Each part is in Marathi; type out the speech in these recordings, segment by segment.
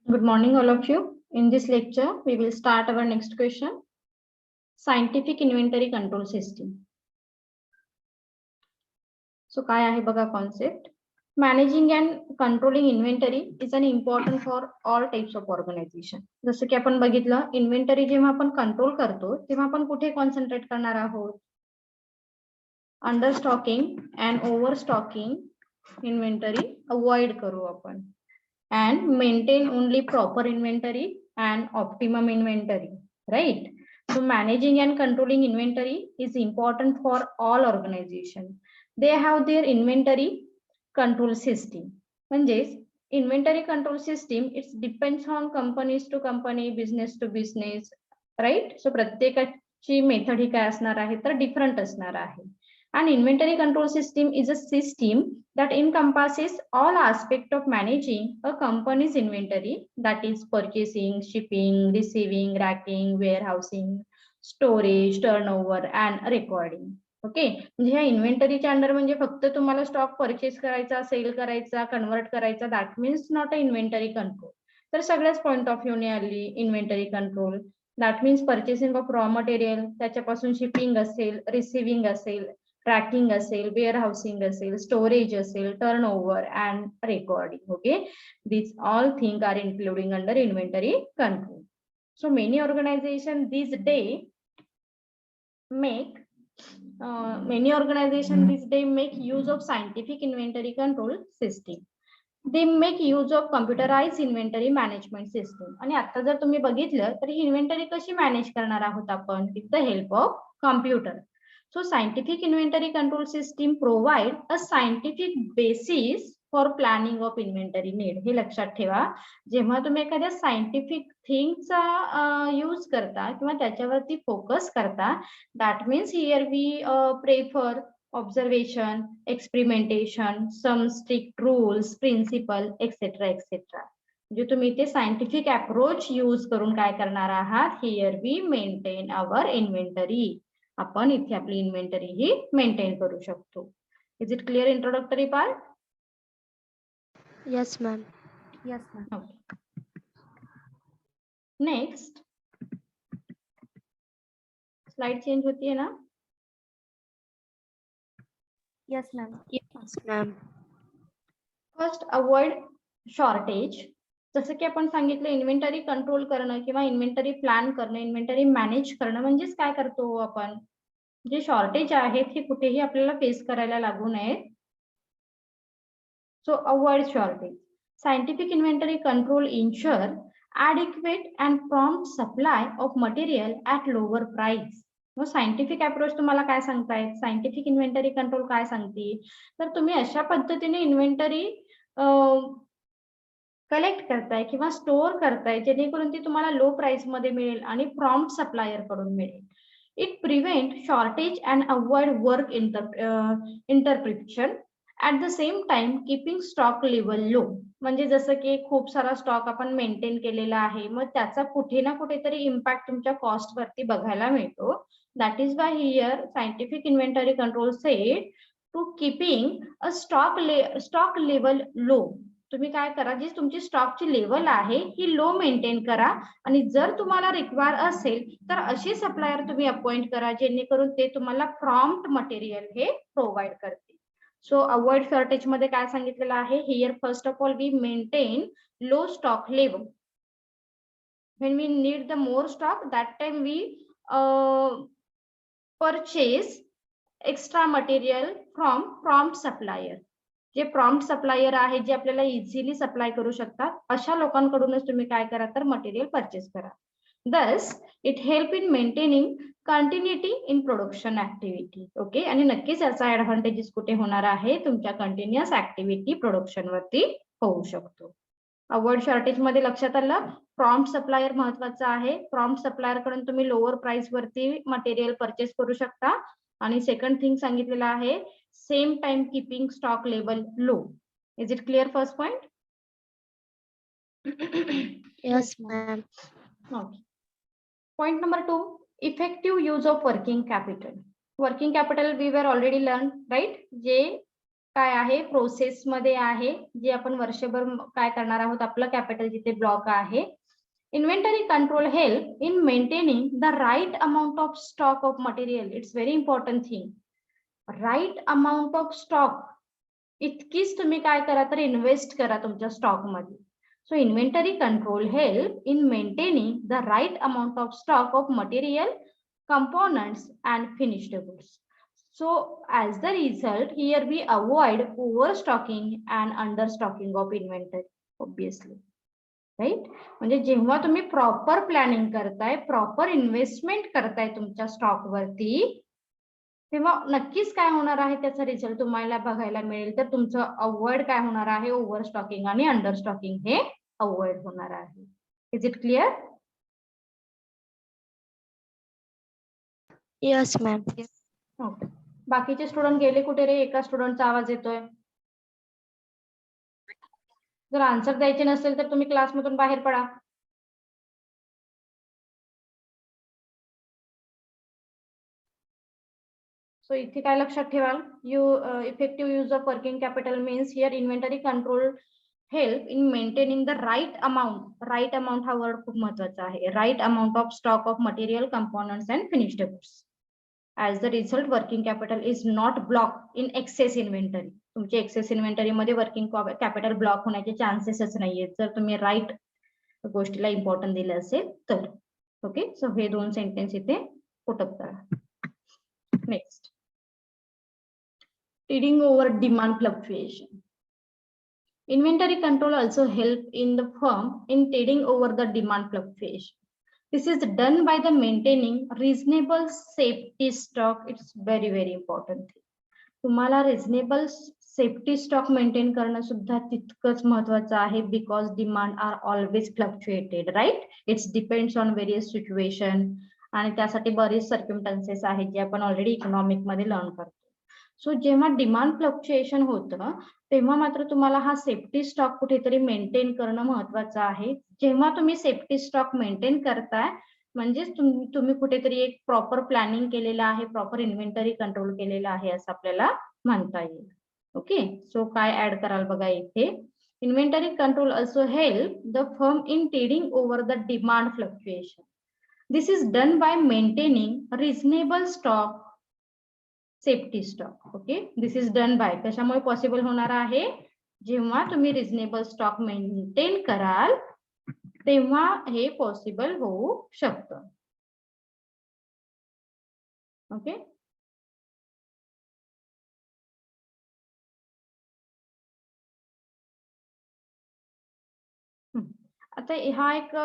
Good morning, all of you. In this lecture, we will start our next question. Scientific inventory control system. So, काय आहे बघा concept? Managing and controlling inventory is an important for all types of organization. जसं की आपण बघितलं, inventory जेव्हा आपण कंट्रोल करतो, तेव्हा आपण कुठे कॉन्सन्ट्रेट करणार आहोत? Understocking and overstocking inventory avoid करू आपण. And maintain only proper inventory and optimum inventory, right? So managing and controlling inventory is important for all organizations. They have their inventory control system. म्हणजेच inventory control system, it depends on companies to company, business to business, right? So प्रत्येकाची मेथड ही काय असणार आहे तर डिफरंट असणार आहे. An inventory control system is a system that encompasses all aspects of managing a company's inventory, that is purchasing, shipping, receiving, racking, warehousing, storage, turnover and recording. Okay, म्हणजे ह्या इन्व्हेंटरीच्या अंडर म्हणजे फक्त तुम्हाला स्टॉक परचेस करायचा, सेल करायचा, कन्वर्ट करायचा, that means not a inventory control. तर सगळ्याच पॉइंट ऑफ व्ह्यूने आली inventory control. That means purchasing of raw material, त्याच्यापासून शिपिंग असेल, रिसिव्हिंग असेल, ट्रॅकिंग असेल, वेअर हाऊसिंग असेल, स्टोरेज असेल, turnover and recording. Okay, these all things are including under inventory control. So many organizations these days make use of scientific inventory control system. They make use of computerized inventory management system. आणि आता जर तुम्ही बघितलं तर ही इन्व्हेंटरी कशी मॅनेज करणार आहोत आपण with the help of computer. So scientific inventory control system provide a scientific basis for planning of inventory need. हे लक्षात ठेवा, जेव्हा तुम्ही एखाद्या सायंटिफिक थिंगचा यूज करता किंवा त्याच्यावरती फोकस करता, that means here we prefer observation, experimentation, some strict rules, principle, etc. etc. जे तुम्ही ते सायंटिफिक अप्रोच यूज करून काय करणार आहात, here we maintain our inventory. आपण इथे आपली इन्व्हेंटरी ही मेंटेन करू शकतो. Is it clear introductory part? Yes, ma'am. Yes, ma'am. Okay. Next slide change होती है ना? Yes, ma'am. Yes, ma'am. First avoid shortage. जसं की आपण सांगितलं इन्व्हेंटरी कंट्रोल करणं किंवा इन्व्हेंटरी प्लॅन करणं, इन्व्हेंटरी मॅनेज करणं म्हणजेच काय करतो आपण, जे शॉर्टेज आहेत हे कुठेही आपल्याला फेस करायला लागू नये. So avoid shortage. Scientific inventory control ensure adequate and prompt supply of material at lower price. मग सायंटिफिक अप्रोच तुम्हाला काय सांगतायत, सायंटिफिक इन्व्हेंटरी कंट्रोल काय सांगते, तर तुम्ही अशा पद्धतीने इन्व्हेंटरी कलेक्ट करताय किंवा स्टोअर करताय जेणेकरून ती तुम्हाला लो प्राइस मध्ये मिळेल आणि प्रॉम्प्ट सप्लायर कडून मिळेल. It prevent shortage and avoid work interpretation at the same time keeping stock level low. म्हणजे जसं की खूप सारा स्टॉक आपण मेंटेन केलेला आहे, मग त्याचा कुठे ना कुठेतरी इम्पॅक्ट तुमच्या कॉस्ट वरती बघायला मिळतो. That is why here scientific inventory control said to keeping a stock level low. तुम्ही काय करा, जी तुमची स्टॉकची लेवल आहे ही लो मेंटेन करा आणि जर तुम्हाला रिक्वायर असेल तर असे सप्लायर तुम्ही अपॉइंट करा जेणेकरून ते तुम्हाला प्रॉम्प्ट मटेरियल हे प्रोव्हाइड करतील. सो अवॉइड शॉर्टेज मध्ये काय सांगितलेलं आहे, here first of all we maintain low stock level. When we need the more stock that time we purchase extra material from prompt supplier. जे प्रॉम्प्ट सप्लायर आहे जे आपल्याला इझिली सप्लाय करू शकतात अशा लोकांकडूनच तुम्ही काय करा तर मटेरियल परचेस करा. Thus it help in maintaining continuity in production activity. Okay, आणि नक्कीच याचा ऍडव्हान्टेजेस कुठे होणार आहे, तुमच्या कंटिन्युअस ऍक्टिव्हिटी प्रोडक्शन वरती होऊ शकतो. अवॉइड शॉर्टेज मध्ये लक्षात आलं, प्रॉम्प्ट सप्लायर महत्वाचा आहे. प्रॉम्प्ट सप्लायर कडून तुम्ही लोअर प्राइस वरती मटेरियल परचेस करू शकता. आणि सेकंड थिंग सांगितलेलं आहे, same time keeping stock level low. Is it clear first point? Yes, ma'am. Okay. Point number 2, effective use of working capital. Working capital we were already learned, right? जे काय आहे, प्रोसेस मध्ये आहे, जे आपण वर्षभर काय करणार आहोत, आपलं कॅपिटल जिथे ब्लॉक आहे. Inventory control help in maintaining the right amount of stock of material. It's very important thing. Right amount of stock इतकीच तुम्ही काय करा तर इन्व्हेस्ट करा तुमच्या स्टॉक मध्ये. So inventory control help in maintaining the right amount of stock of material, components and finished goods. So as the result, here we avoid overstocking and understocking of inventory, obviously, right? म्हणजे जेव्हा तुम्ही प्रॉपर प्लॅनिंग करताय, प्रॉपर इन्व्हेस्टमेंट करताय तुमच्या स्टॉक वरती, तेव्हा नक्कीच काय होणार आहे, त्याचा रिझल्ट तुम्हाला बघायला मिळेल. तर तुमचं अवॉइड काय होणार आहे, ओव्हरस्टॉकिंग आणि अंडरस्टॉकिंग हे अवॉइड होणार आहे. Is it clear? Yes, ma'am. Okay. बाकीचे स्टुडंट गेले कुठे रे? एका स्टुडंटचा आवाज येतोय. जर आन्सर द्यायचे नसेल तर तुम्ही क्लासमधून बाहेर पडा. सो इथे काय लक्षात ठेवाल, effective use of working capital means here inventory control help in maintaining the right amount. Right amount हा वर्ड खूप महत्वाचा आहे. Right amount of stock of material, components and finished goods. As the result, working capital is not blocked in excess inventory. तुमचे एक्सेस इन्व्हेंटरी मध्ये वर्किंग कॅपिटल ब्लॉक होण्याचे चान्सेसच नाहीये जर तुम्ही राईट गोष्टीला इम्पॉर्टन्स दिलं असेल तर. ओके, सो हे दोन सेंटेन्स इथे पुटअप करा. Next, tiding over demand fluctuation. Inventory control also help in the firm in tiding over the demand fluctuation. This is done by the maintaining reasonable safety stock. It's very important. तुम्हाला रिझनेबल सेफ्टी स्टॉक मेंटेन करणं सुद्धा तितकंच महत्वाचं आहे, because demand are always fluctuated, right? It's depends on various situation आणि त्यासाठी बरेच सर्कमस्टन्सेस आहेत जे आपण ऑलरेडी इकॉनॉमिक मध्ये लर्न करतो. सो जेव्हा डिमांड फ्लक्च्युएशन होतं तेव्हा मात्र तुम्हाला हा सेफ्टी स्टॉक कुठेतरी मेंटेन करणं महत्वाचं आहे. जेव्हा तुम्ही सेफ्टी स्टॉक मेंटेन करताय म्हणजेच तुम्ही कुठेतरी एक प्रॉपर प्लॅनिंग केलेलं आहे, प्रॉपर इन्व्हेंटरी कंट्रोल केलेलं आहे असं आपल्याला म्हणता येईल. ओके, सो काय ऍड कराल बघा इथे, inventory control also help the firm in tiding over the demand fluctuation. This is done by maintaining reasonable stock safety stock. Okay, this is done by, कशामुळे पॉसिबल होणार आहे, जेव्हा तुम्ही रिझनेबल स्टॉक मेंटेन कराल तेव्हा हे पॉसिबल होऊ शकतं. ओके, आता हा एक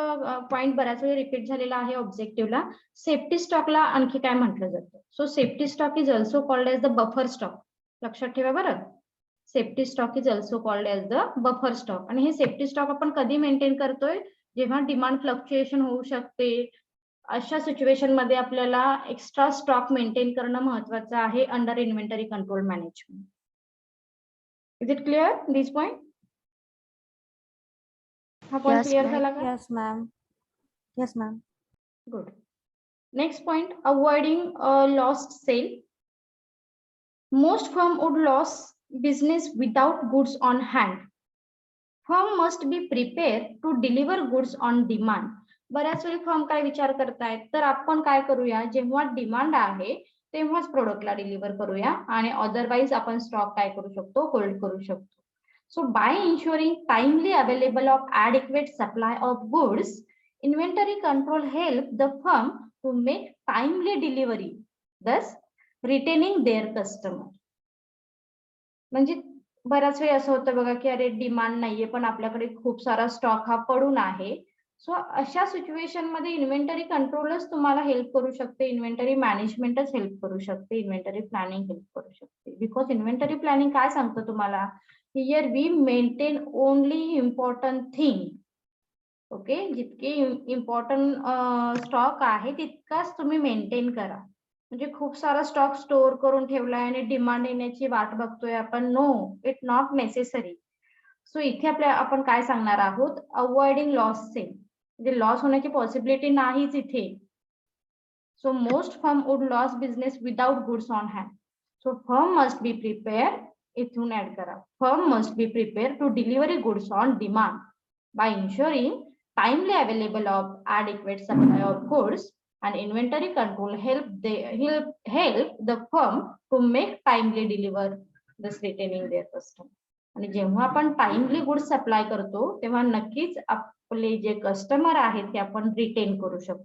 पॉइंट बऱ्याच वेळा रिपीट झालेला आहे ऑब्जेक्टिव्हला. सेफ्टी स्टॉकला आणखी काय म्हटलं जातं? So safety stock is also called as the buffer stock. लक्षात ठेवा बरं, safety stock is also called as the buffer stock. आणि हे सेफ्टी स्टॉक आपण कधी मेंटेन करतोय, जेव्हा डिमांड फ्लक्च्युएशन होऊ शकते, अशा सिच्युएशन मध्ये आपल्याला एक्स्ट्रा स्टॉक मेंटेन करणं महत्वाचं आहे under inventory control management. Is it clear this point? हा पॉइंट Yes, क्लिअर ma'am. झाला का? Yes, ma'am. Yes, ma'am. Good. Next point, avoiding a lost sale. Most firm would lose business without goods on hand. Firm must be prepared to deliver goods on demand. बऱ्याच वेळी फर्म काय विचार करतायत, तर आपण काय करूया, जेव्हा डिमांड आहे तेव्हाच प्रोडक्टला डिलिव्हर करूया आणि अदरवाईज आपण स्टॉक काय करू शकतो, होल्ड करू शकतो. So by ensuring timely available of adequate supply of goods, inventory control help the firm to make timely delivery, thus retaining their customer. म्हणजे बऱ्याच वेळी असं होतं बघा की अरे डिमांड नाहीये पण आपल्याकडे खूप सारा स्टॉक हा पडून आहे. सो अशा सिच्युएशन मध्ये इन्व्हेंटरी कंट्रोलच तुम्हाला हेल्प करू शकते, इन्व्हेंटरी मॅनेजमेंटच हेल्प करू शकते, इन्व्हेंटरी प्लॅनिंग हेल्प करू शकते. बिकॉज इन्व्हेंटरी प्लॅनिंग काय सांगतं तुम्हाला, here we maintain only important thing. Okay, जितके इम्पॉर्टंट स्टॉक आहे तितकाच तुम्ही मेंटेन करा. म्हणजे खूप सारा स्टॉक स्टोअर करून ठेवलाय आणि डिमांड येण्याची वाट बघतोय आपण, no, it not necessary. So इथे आपण काय सांगणार आहोत, अवॉइडिंग लॉस सेल, म्हणजे लॉस होण्याची पॉसिबिलिटी नाहीच इथे. So most firm would loss business without goods on hand. So firm must be prepared इथून ऍड करा. Firm must be prepare to delivery goods on demand by ensuring timely available of adequate supply of goods, and inventory control help the firm to make timely deliver this retaining their customer. आणि जेव्हा आपण टाइमली गुड्स सप्लाय करतो तेव्हा नक्कीच आपले जे कस्टमर आहेत ते आपण रिटेन करू शकतो,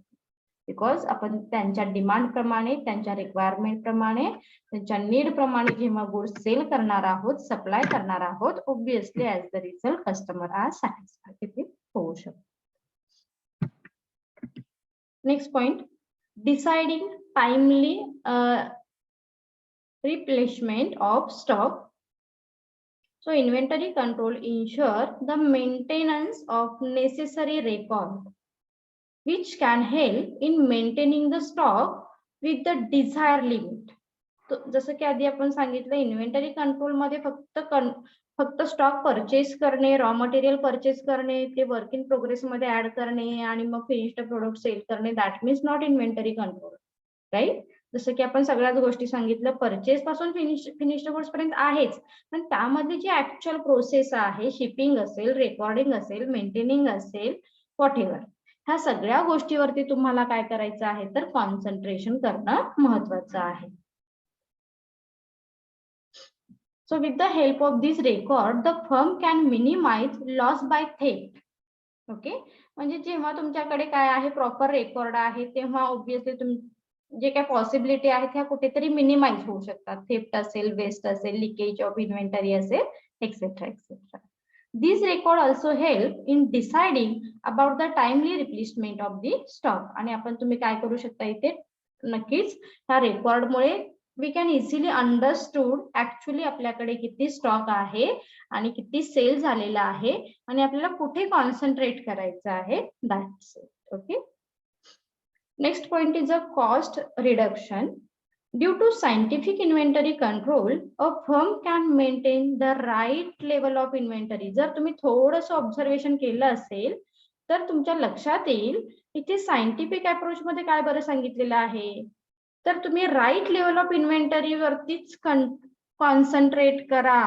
बिकॉज आपण त्यांच्या डिमांड प्रमाणे, त्यांच्या रिक्वायरमेंट प्रमाणे, त्यांच्या नीड प्रमाणे जेव्हा गुड्स सेल करणार आहोत, सप्लाय करणार आहोत, obviously as the result customer are satisfied होऊ शकतो. Next point, deciding timely replenishment of stock. So inventory control ensure the maintenance of necessary record, which can help in maintaining the stock with the desired limit. तो जसं की आधी आपण सांगितलं, इन्व्हेंटरी कंट्रोल मध्ये फक्त स्टॉक परचेस करणे, रॉ मटेरियल परचेस करणे, ते वर्क इन प्रोग्रेस मध्ये ऍड करणे आणि मग फिनिश्ड प्रोडक्ट सेल करणे, that means not inventory control, right. जसं की आपण सगळ्याच गोष्टी सांगितलं, परचेस पासून फिनिश्ड गुड्स पर्यंत आहेच, पण त्यामध्ये जी ऍक्च्युअल प्रोसेस आहे, शिपिंग असेल, रेकॉर्डिंग असेल, मेंटेनिंग असेल, व्हॉटएव्हर, ह्या सगळ्या गोष्टीवरती तुम्हाला काय करायचं आहे तर कॉन्सन्ट्रेशन करणं महत्वाचं आहे. So with the help of this record, the firm can minimize loss by theft. Okay, म्हणजे जेव्हा तुमच्याकडे काय आहे, प्रॉपर रेकॉर्ड आहे, तेव्हा ऑब्विसली जे काय पॉसिबिलिटी आहेत ह्या कुठेतरी मिनिमाइज होऊ शकतात. थेफ्ट असेल, वेस्ट असेल, लिकेज ऑफ इन्व्हेंटरी असेल, etcetera etcetera. This record also help in deciding about the timely replacement of the stock. आणि आपण तुम्ही काय करू शकता इथे, नक्कीच ह्या रेकॉर्ड मुळे we can easily understood actually आपल्याकडे किती स्टॉक आहे आणि किती सेल झालेला आहे आणि आपल्याला कुठे कॉन्सन्ट्रेट करायचं आहे, that's it. Okay, next point is a cost reduction. Due to scientific inventory control a firm can maintain the right level of inventory. जर तुम्ही थोडंसं ऑब्झर्वेशन केलं असेल तर तुमच्या लक्षात येईल इथे सायंटिफिक अप्रोच मध्ये काय बरं सांगितलेलं आहे, तर तुम्ही राईट लेवल ऑफ इन्व्हेंटरी वरतीच कॉन्सन्ट्रेट करा.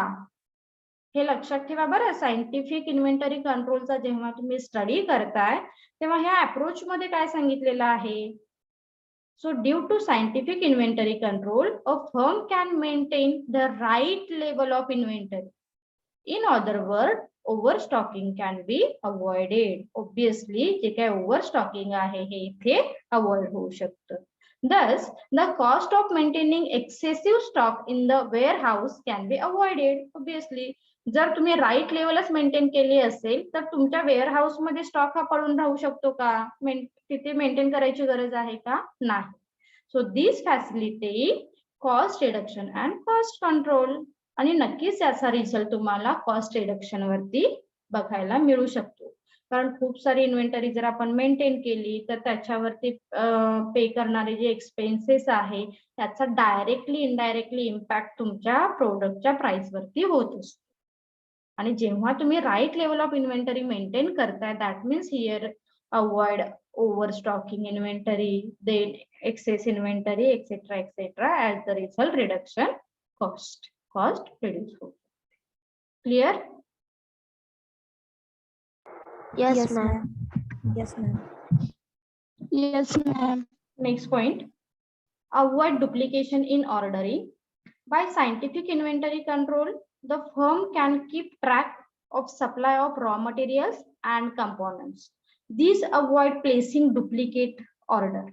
हे लक्षात ठेवा बरं. सायंटिफिक इन्व्हेंटरी कंट्रोलचा जेव्हा तुम्ही स्टडी करताय तेव्हा ह्या अप्रोच मध्ये काय सांगितलेलं आहे, so due to scientific inventory control a firm can maintain the right level of inventory. In other word, overstocking can be avoided. Obviously जे काय ओव्हरस्टॉकिंग आहे हे इथे अवॉइड होऊ शकतं. Thus, the cost of maintaining excessive stock in the warehouse can be avoided. Obviously, जर तुम्ही राईट लेवलच मेंटेन केली असेल तर तुमच्या वेअरहाऊस मध्ये स्टॉक हा पडून राहू शकतो का, तिथे मेंटेन करायची गरज आहे का, नाही. So this facility cost reduction and cost control. आणि नक्कीच याचा रिझल्ट तुम्हाला कॉस्ट रिडक्शन वरती बघायला मिळू शकतो, कारण खूप सारी इन्व्हेंटरी जर आपण मेंटेन केली तर त्याच्यावरती पे करणारे जे एक्सपेन्सेस आहे त्याचा डायरेक्टली इनडायरेक्टली इम्पॅक्ट तुमच्या प्रोडक्टच्या प्राइस वरती होत असतो. आणि जेव्हा तुम्ही right level of inventory maintain करताय, that means here avoid overstocking inventory, then excess inventory, etcetera etcetera. As the result reduction cost reduce होतो. Clear? Yes, ma'am. Yes, ma'am. Yes, ma'am. Next point, avoid duplication in ordering. By scientific inventory control, the firm can keep track of supply of raw materials and components. These avoid placing duplicate order.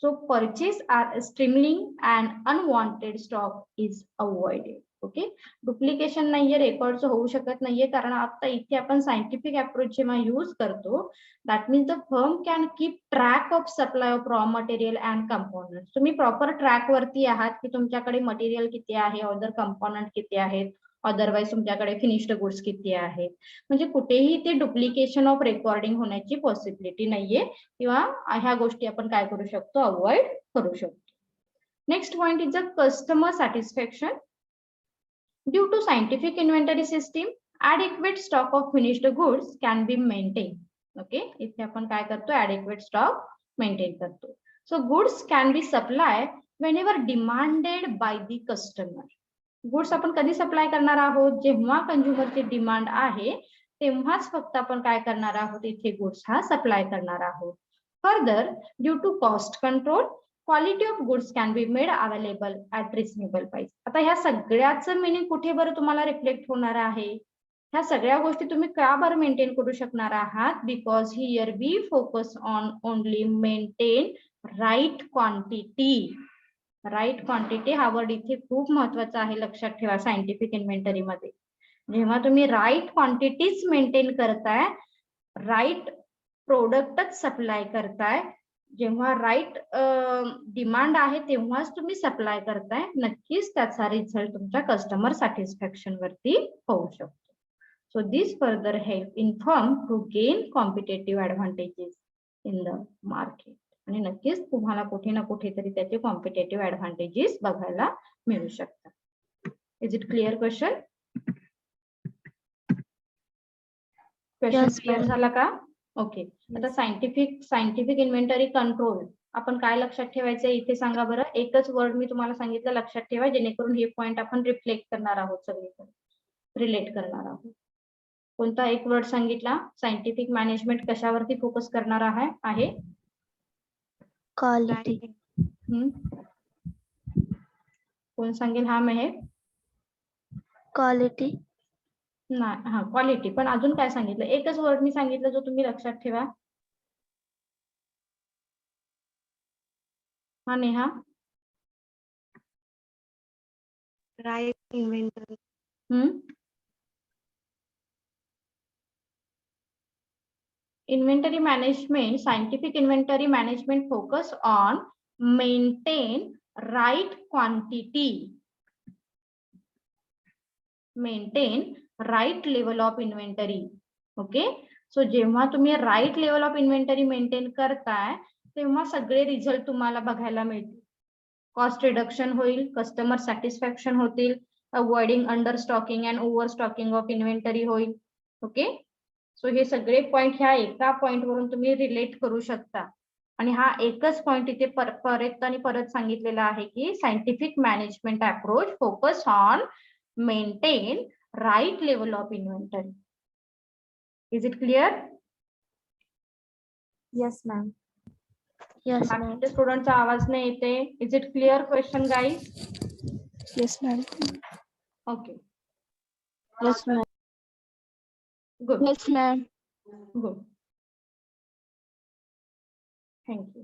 So purchase are streamlining and unwanted stock is avoided. Okay, duplication नाहीये, रेकॉर्डचं होऊ शकत नाहीये, कारण आता इथे आपण सायंटिफिक अप्रोच जेव्हा यूज करतो, that means the firm can keep track of supply of raw material and component. तुम्ही प्रॉपर ट्रॅक वरती आहात की तुमच्याकडे मटेरियल किती आहे, अदर कंपोनंट किती आहेत, अदरवाईज तुमच्याकडे फिनिश्ड गुड्स किती आहेत. म्हणजे कुठेही ते डुप्लिकेशन ऑफ रेकॉर्डिंग होण्याची पॉसिबिलिटी नाहीये, किंवा ह्या गोष्टी आपण काय करू शकतो, अवॉइड करू शकतो. Next point is a customer satisfaction. Due to scientific inventory system, adequate stock of finished goods can be maintained. Okay, इथे आपण काय करतो, adequate stock maintain करतो. So goods can be supplied whenever demanded by the customer. Goods आपण कधी सप्लाय करणार आहोत, जेव्हा कंझ्युमरची डिमांड आहे तेव्हाच फक्त आपण काय करणार आहोत, इथे गुड्स हा सप्लाय करणार आहोत. Further, due to cost control, quality of goods can be made available at reasonable price. आता ह्या सगळ्याचं मिनिंग कुठे बरं तुम्हाला रिफ्लेक्ट होणार आहे? ह्या सगळ्या गोष्टी तुम्ही का बरं मेंटेन करू शकणार आहात? Because here we focus on only maintain right quantity. Right quantity हा वर्ड इथे खूप महत्वाचा आहे, लक्षात ठेवा. सायंटिफिक इन्व्हेंटरी मध्ये जेव्हा तुम्ही राईट क्वांटिटीज मेंटेन करताय, राईट प्रोडक्टच सप्लाय करताय, जेव्हा राईट डिमांड आहे तेव्हाच तुम्ही सप्लाय करताय, नक्कीच त्याचा रिझल्ट तुमच्या कस्टमर सॅटिस्फॅक्शन वरती होऊ शकतो. So this further help in firm to gain competitive advantages in the market. आणि नक्कीच तुम्हाला कुठे ना कुठेतरी त्याचे कॉम्पिटेटिव्ह ऍडव्हान्टेजेस बघायला मिळू शकतात. Is it clear question? Question Yes, clear ma'am. झाला का? ओके. आता सायंटिफिक इन्व्हेंटरी कंट्रोल आपण काय लक्षात ठेवायचं इथे सांगा बरं. एकच वर्ड मी तुम्हाला सांगितलं, लक्षात ठेवा, जेणेकरून हे पॉइंट आपण रिफ्लेक्ट करणार आहोत, सगळीकडे रिलेट करणार आहोत. कोणता एक वर्ड सांगितला? सायंटिफिक मॅनेजमेंट कशावरती फोकस करणार आहे? Quality. कोण सांगेल? हा मेहर. Quality. नाही, हा क्वालिटी. पण अजून काय सांगितलं? एकच वर्ड मी सांगितलं जो तुम्ही लक्षात ठेवा. हा Neha. Right inventory. Inventory management, scientific inventory management focus on maintain right quantity, maintain right level of inventory. Okay. So जेव्हा तुम्ही right level of inventory maintain करताय तेव्हा सगळे रिझल्ट तुम्हाला बघायला मिळतील. कॉस्ट रिडक्शन होईल, कस्टमर सॅटिस्फॅक्शन होतील, avoiding under stocking and over stocking of inventory होईल. ओके. सो हे सगळे पॉइंट ह्या एका पॉइंट वरून तुम्ही रिलेट करू शकता. आणि हा एकच पॉइंट इथे परत आणि परत सांगितलेला आहे की scientific management approach focus on maintain right level of inventory. Is it clear? Yes, ma'am. Yes, ma'am. बाकीच्या स्टुडंटचा आवाज नाही येते. Is it clear question guys? Yes, ma'am. Okay. Yes, ma'am. Good Yes, ma'am. Good. Thank you.